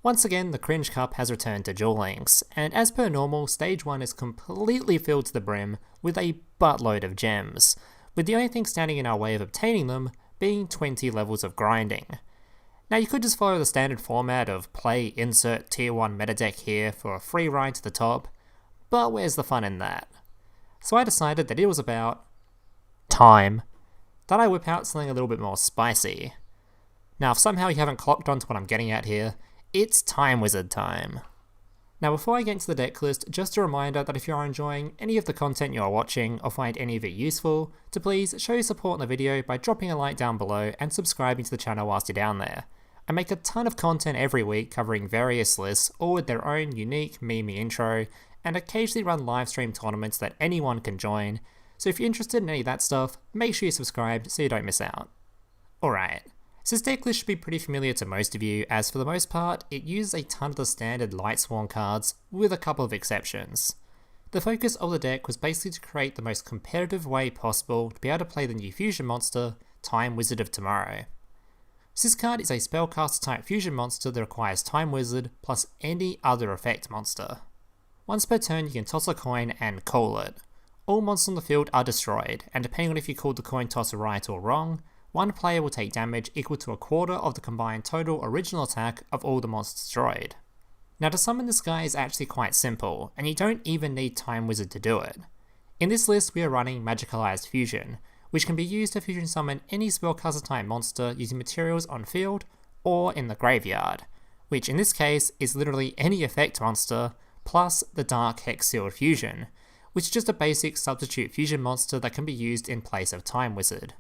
Once again, the Cringe Cup has returned to Duel Links, and as per normal, Stage 1 is completely filled to the brim with a buttload of gems, with the only thing standing in our way of obtaining them being 20 levels of grinding. Now you could just follow the standard format of play, insert, tier 1 meta deck here for a free ride to the top, but where's the fun in that? So I decided that it was about time that I whip out something a little bit more spicy. Now if somehow you haven't clocked onto what I'm getting at here, it's Time Wizard time. Now before I get into the deck list, just a reminder that if you are enjoying any of the content you are watching or find any of it useful, to please show your support in the video by dropping a like down below and subscribing to the channel whilst you're down there. I make a ton of content every week covering various lists, all with their own unique meme intro, and occasionally run live stream tournaments that anyone can join, so if you're interested in any of that stuff, make sure you're subscribed so you don't miss out. Alright. So this deck list should be pretty familiar to most of you, as for the most part, it uses a ton of the standard Lightsworn cards, with a couple of exceptions. The focus of the deck was basically to create the most competitive way possible to be able to play the new fusion monster, Time Wizard of Tomorrow. So this card is a spellcaster type fusion monster that requires Time Wizard plus any other effect monster. Once per turn you can toss a coin and call it. All monsters on the field are destroyed, and depending on if you called the coin toss right or wrong, one player will take damage equal to a quarter of the combined total original attack of all the monsters destroyed. Now to summon this guy is actually quite simple, and you don't even need Time Wizard to do it. In this list we are running Magicalized Fusion, which can be used to fusion summon any spellcaster type monster using materials on field or in the graveyard, which in this case is literally any effect monster plus the Dark Hex Sealed Fusion, which is just a basic substitute fusion monster that can be used in place of Time Wizard.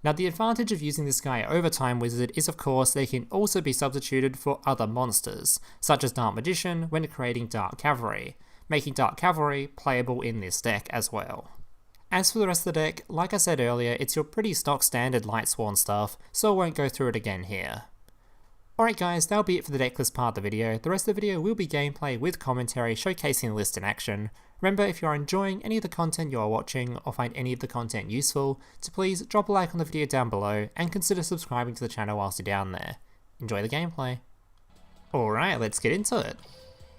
Now the advantage of using this guy over Time Wizard is of course they can also be substituted for other monsters, such as Dark Magician when creating Dark Cavalry, making Dark Cavalry playable in this deck as well. As for the rest of the deck, like I said earlier, it's your pretty stock standard Lightsworn stuff, so I won't go through it again here. Alright guys, that'll be it for the decklist part of the video. The rest of the video will be gameplay with commentary showcasing the list in action. Remember, if you are enjoying any of the content you are watching or find any of the content useful, to please drop a like on the video down below and consider subscribing to the channel whilst you're down there. Enjoy the gameplay. Alright, let's get into it.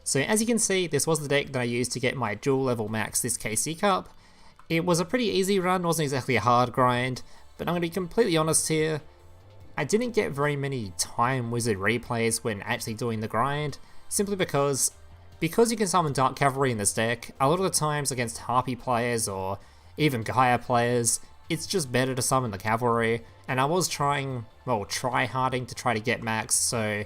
So as you can see, this was the deck that I used to get my dual level max this KC Cup. It was a pretty easy run, wasn't exactly a hard grind, but I'm going to be completely honest here, I didn't get very many Time Wizard replays when actually doing the grind, simply because you can summon Dark Cavalry in this deck, a lot of the times against Harpy players or even Gaia players, it's just better to summon the Cavalry, and I was try-harding to try to get max, so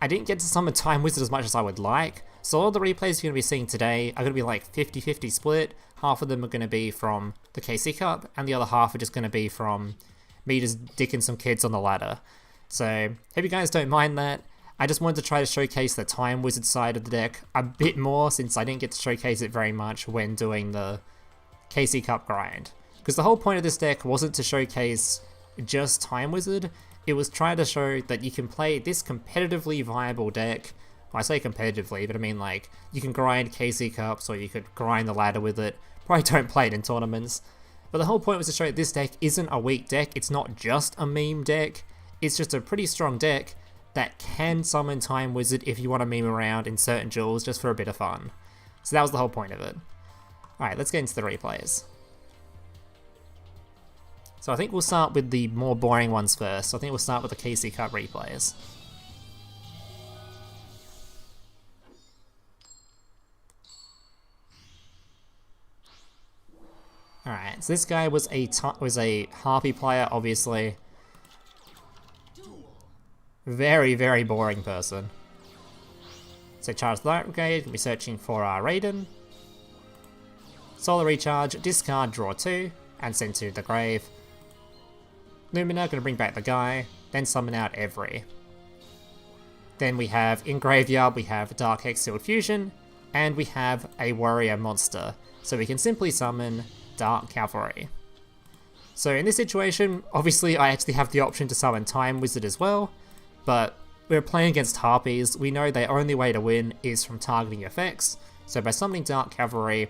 I didn't get to summon Time Wizard as much as I would like, so all the replays you're going to be seeing today are going to be like 50-50 split. Half of them are going to be from the KC Cup, and the other half are just going to be from me just dicking some kids on the ladder. So, hope you guys don't mind that. I just wanted to try to showcase the Time Wizard side of the deck a bit more, since I didn't get to showcase it very much when doing the KC Cup grind. Because the whole point of this deck wasn't to showcase just Time Wizard, it was trying to show that you can play this competitively viable deck. Well, I say competitively, but I mean like, you can grind KC Cups or you could grind the ladder with it. Probably don't play it in tournaments. But the whole point was to show that this deck isn't a weak deck, it's not just a meme deck, it's just a pretty strong deck that can summon Time Wizard if you want to meme around in certain duels just for a bit of fun. So that was the whole point of it. Alright, let's get into the replays. So I think we'll start with the more boring ones first, so I think we'll start with the KC Cup replays. Alright, so this guy was a Harpy player, obviously. Very, very boring person. So charge the Light Brigade, we'll be searching for our Raiden. Solar Recharge, discard, draw 2, and send to the grave. Lumina, gonna bring back the guy, then summon out every. Then we have, in graveyard, we have Dark Hex Sealed Fusion, and we have a warrior monster. So we can simply summon Dark Cavalry. So in this situation, obviously I actually have the option to summon Time Wizard as well, but we're playing against Harpies, we know the only way to win is from targeting effects, so by summoning Dark Cavalry,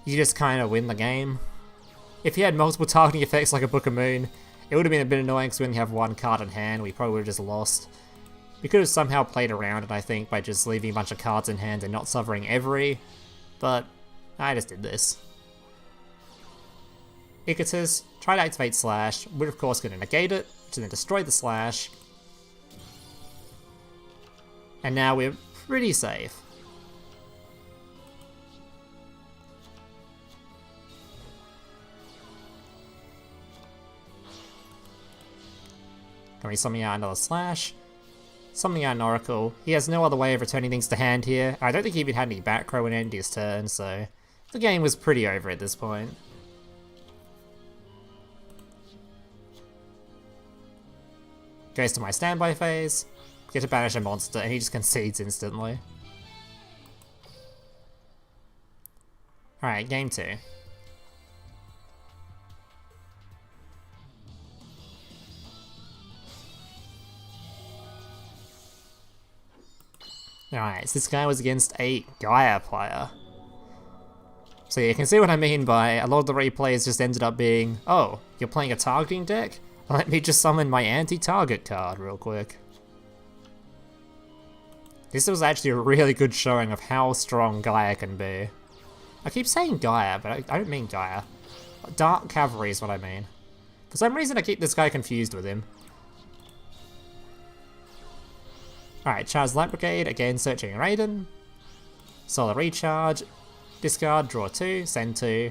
you just kind of win the game. If you had multiple targeting effects like a Book of Moon, it would have been a bit annoying because we only have one card in hand, we probably would have just lost. We could have somehow played around it, I think, by just leaving a bunch of cards in hand and not suffering every, but I just did this. Icatus, try to activate Slash, we're of course going to negate it, to then destroy the Slash. And now we're pretty safe. Can we summon out another Slash? Summoning out an Oracle. He has no other way of returning things to hand here. I don't think he even had any back row when it ended his turn, so the game was pretty over at this point. Goes to my standby phase, get to banish a monster, and he just concedes instantly. Alright, game 2. Alright, so this guy was against a Gaia player. So you can see what I mean by a lot of the replays just ended up being, oh, you're playing a targeting deck? Let me just summon my anti-target card real quick. This was actually a really good showing of how strong Gaia can be. I keep saying Gaia, but I don't mean Gaia. Dark Cavalry is what I mean. For some reason I keep this guy confused with him. Alright, charge Light Brigade, again searching Raiden. Solar Recharge, discard, draw 2, send 2.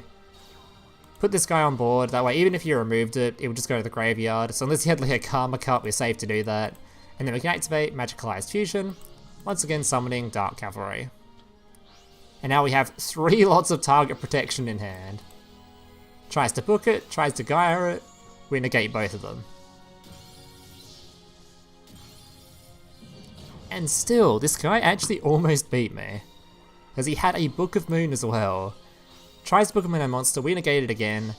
Put this guy on board, that way even if you removed it, it would just go to the graveyard. So unless you had like a Karma Cup, we're safe to do that. And then we can activate Magicalized Fusion, once again summoning Dark Cavalry. And now we have 3 lots of target protection in hand. Tries to book it, tries to Gaia it, we negate both of them. And still, this guy actually almost beat me. Because he had a Book of Moon as well. Tries to book him in a monster, we negate it again.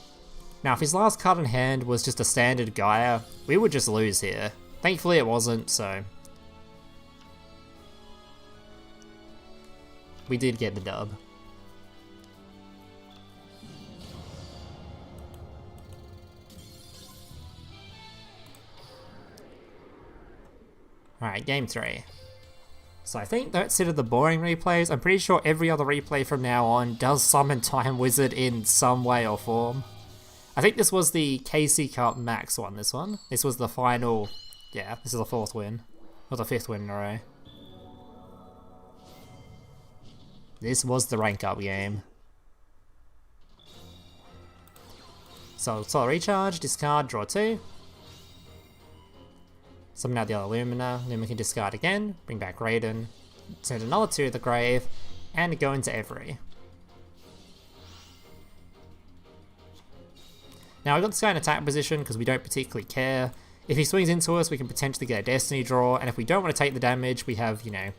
Now if his last card in hand was just a standard Gaia, we would just lose here. Thankfully it wasn't, so... we did get the dub. Alright, game 3. So I think that's it of the boring replays. I'm pretty sure every other replay from now on does summon Time Wizard in some way or form. I think this was the KC Cup Max one, this one. This was the final... yeah, this is the 4th win. Or the 5th win in a row. This was the rank up game. So, Solar Recharge, discard, draw 2. Summon out the other Lumina, then we can discard again, bring back Raiden, send another 2 to the grave, and go into every. Now I got this guy in attack position because we don't particularly care. If he swings into us, we can potentially get a Destiny draw, and if we don't want to take the damage, we have, you know,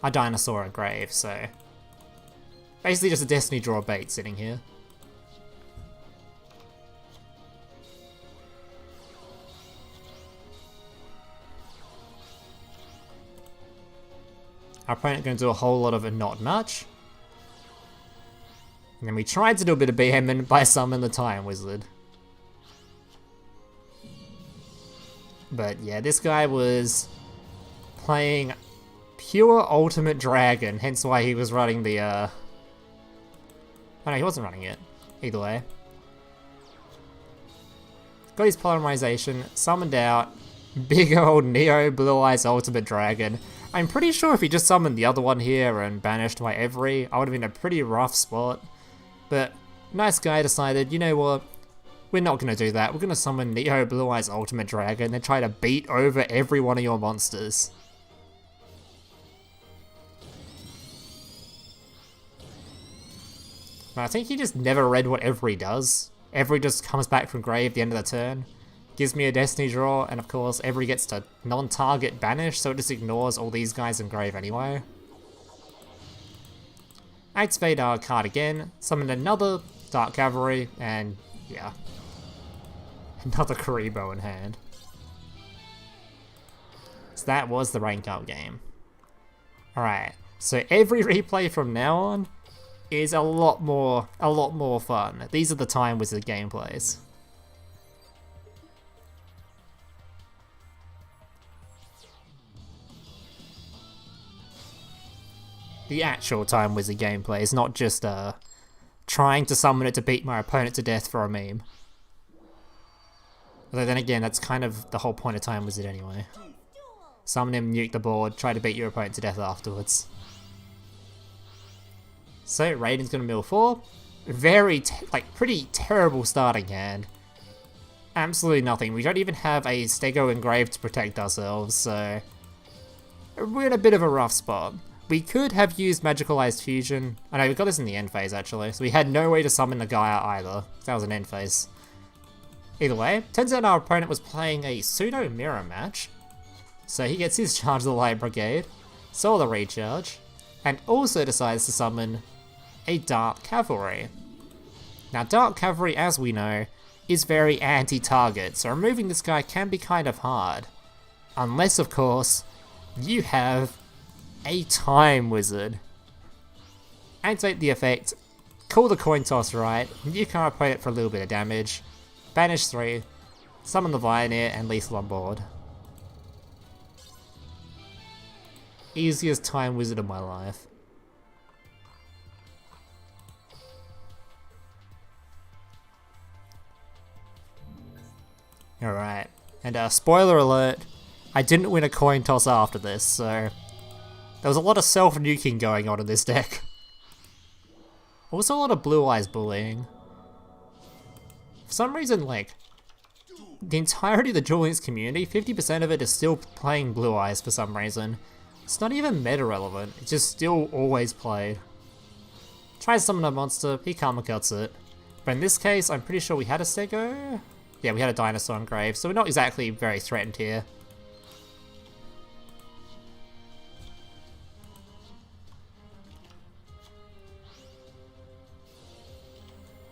our Dinosaur and Grave, so... basically just a Destiny draw bait sitting here. Our opponent going to do a whole lot of a not much. And then we tried to do a bit of BM by summon the Time Wizard. But yeah, this guy was playing pure Ultimate Dragon, hence why he was running the oh no, he wasn't running it. Either way. Got his Polymerization, summoned out, big old Neo Blue Eyes Ultimate Dragon. I'm pretty sure if he just summoned the other one here and banished my every, I would have been in a pretty rough spot. But nice guy decided, you know what, we're not going to do that. We're going to summon Neo Blue Eyes Ultimate Dragon and try to beat over every one of your monsters. I think he just never read what every does. Every just comes back from grave at the end of the turn. Gives me a Destiny draw, and of course every gets to non-target banish, so it just ignores all these guys in grave anyway. Activate our card again, summon another Dark Cavalry, and yeah. Another Karibo in hand. So that was the rank up game. Alright, so every replay from now on is a lot more fun. These are the Time Wizard gameplays. the actual Time Wizard gameplay is not just trying to summon it to beat my opponent to death for a meme. Although then again, that's kind of the whole point of Time Wizard anyway. Summon him, nuke the board, try to beat your opponent to death afterwards. So Raiden's gonna mill 4. Very, pretty terrible starting hand. Absolutely nothing. We don't even have a Stego engraved to protect ourselves, so we're in a bit of a rough spot. We could have used Magicalized Fusion. I know, we got this in the end phase actually, so we had no way to summon the Gaia either. That was an end phase. Either way, turns out our opponent was playing a pseudo mirror match. So he gets his charge of the Light Brigade, saw the recharge, and also decides to summon a Dark Cavalry. Now Dark Cavalry, as we know, is very anti-target, so removing this guy can be kind of hard. Unless, of course, you have a Time Wizard. Activate the effect, call the coin toss right, nuke our opponent for a little bit of damage, banish 3, summon the Levianeer, and lethal on board. Easiest Time Wizard of my life. Alright, and spoiler alert, I didn't win a coin toss after this, so there was a lot of self-nuking going on in this deck. Also a lot of Blue Eyes bullying. For some reason, the entirety of the Duel Links community, 50% of it is still playing Blue Eyes for some reason. It's not even meta relevant, it's just still always played. Tries to summon a monster, he karma cuts it. But in this case, I'm pretty sure we had a Stego? Yeah, we had a dinosaur engraved, so we're not exactly very threatened here.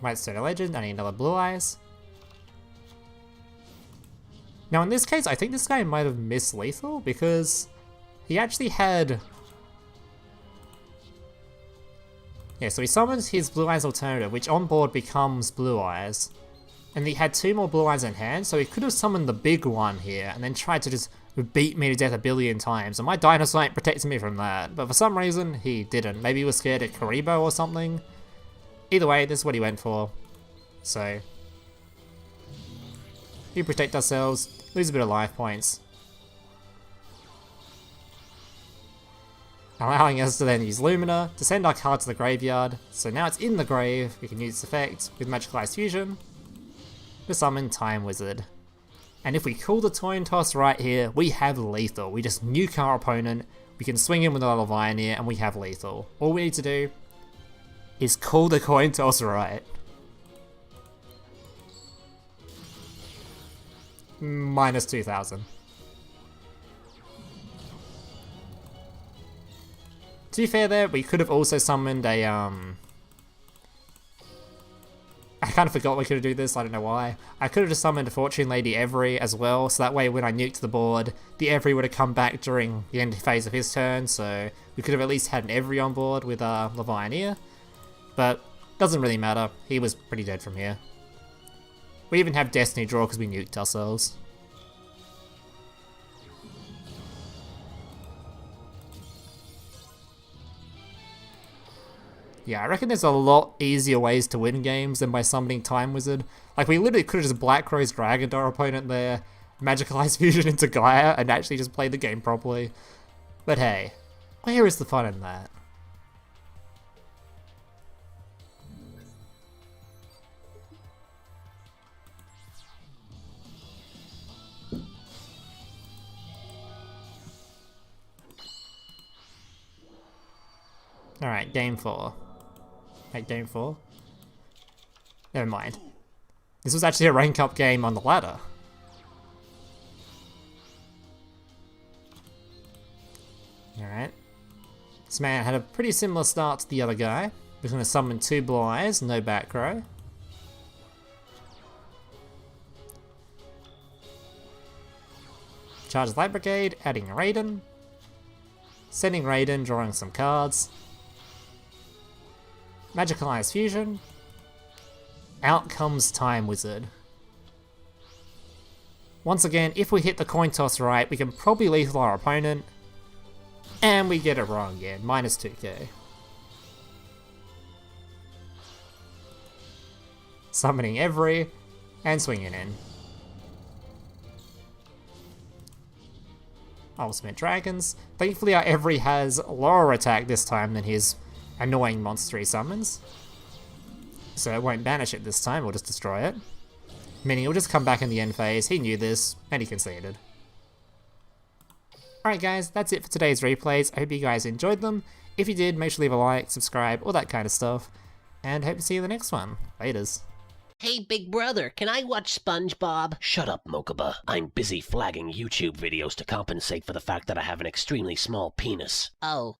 White Stone Legend, I need another Blue Eyes. Now in this case, I think this guy might have missed lethal, because he actually had... Yeah, so he summons his Blue Eyes alternative, which on board becomes Blue Eyes. And he had 2 more Blue Eyes in hand, so he could have summoned the big one here, and then tried to just beat me to death a billion times, and my dinosaur ain't protecting me from that. But for some reason, he didn't. Maybe he was scared at Karibo or something. Either way, this is what he went for. So, we protect ourselves, lose a bit of life points. Allowing us to then use Lumina to send our card to the graveyard. So now it's in the grave, we can use this effect with Magicalized Fusion to summon Time Wizard. And if we call the coin toss right here, we have lethal. We just nuke our opponent, we can swing in with our Levianeer, and we have lethal. All we need to do is call the coin toss right. Minus 2,000. To be fair there, we could have also summoned a, I kind of forgot we could do this, I don't know why. I could have just summoned a Fortune Lady Every as well, so that way when I nuked the board, the Every would have come back during the end phase of his turn, so we could have at least had an Every on board with Levianeer. But, doesn't really matter, he was pretty dead from here. We even have Destiny Draw because we nuked ourselves. Yeah, I reckon there's a lot easier ways to win games than by summoning Time Wizard. Like, we literally could have just Black Rose Dragoned our opponent there, Magicalized Fusion into Gaia, and actually just played the game properly. But hey, where is the fun in that? Alright, game 4. Wait, game 4? Never mind. This was actually a rank up game on the ladder. Alright. This man had a pretty similar start to the other guy. We're going to summon 2 Blue Eyes, no back row. Charge Light Brigade, adding Raiden. Sending Raiden, drawing some cards. Magicalized Fusion. Out comes Time Wizard. Once again, if we hit the coin toss right, we can probably lethal our opponent. And we get it wrong again, minus 2k. Summoning every, and swinging in. Ultimate Dragons. Thankfully our every has lower attack this time than his annoying monster he summons. So it won't banish it this time, we'll just destroy it. Meaning it'll just come back in the end phase, he knew this, and he conceded. Alright guys, that's it for today's replays. I hope you guys enjoyed them. If you did, make sure to leave a like, subscribe, all that kind of stuff. And hope to see you in the next one. Laters. Hey, big brother, can I watch SpongeBob? Shut up, Mokuba. I'm busy flagging YouTube videos to compensate for the fact that I have an extremely small penis. Oh.